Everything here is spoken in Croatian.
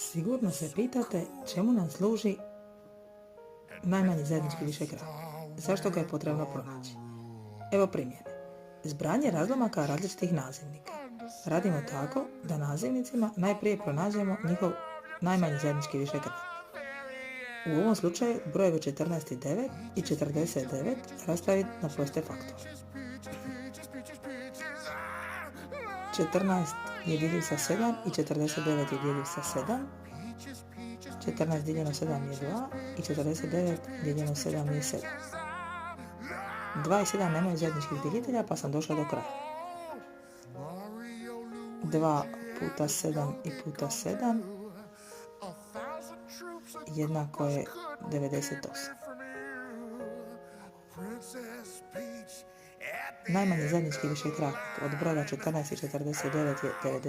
Sigurno se pitate čemu nam služi najmanji zajednički višekrak. Zašto ga je potrebno pronaći? Evo primjene. Zbrajanje razlomaka različitih nazivnika. Radimo tako da nazivnicima najprije pronađemo njihov najmanji zajednički višekrak. U ovom slučaju brojevi 14 i 9 i 49 rastaviti na proste faktore. 14 je diljiv sa 7 i 49 je diljiv sa 7. 14 dijeljeno 7 je 2 i 49 dijeljeno 7 je 7. 2 i 7 nemaju zajedničkih dijelitelja pa sam došla do kraja. 2 puta 7 i puta 7 jednako je 98. Najmanji zajednički višekrak od broja 14 i 49 je 98.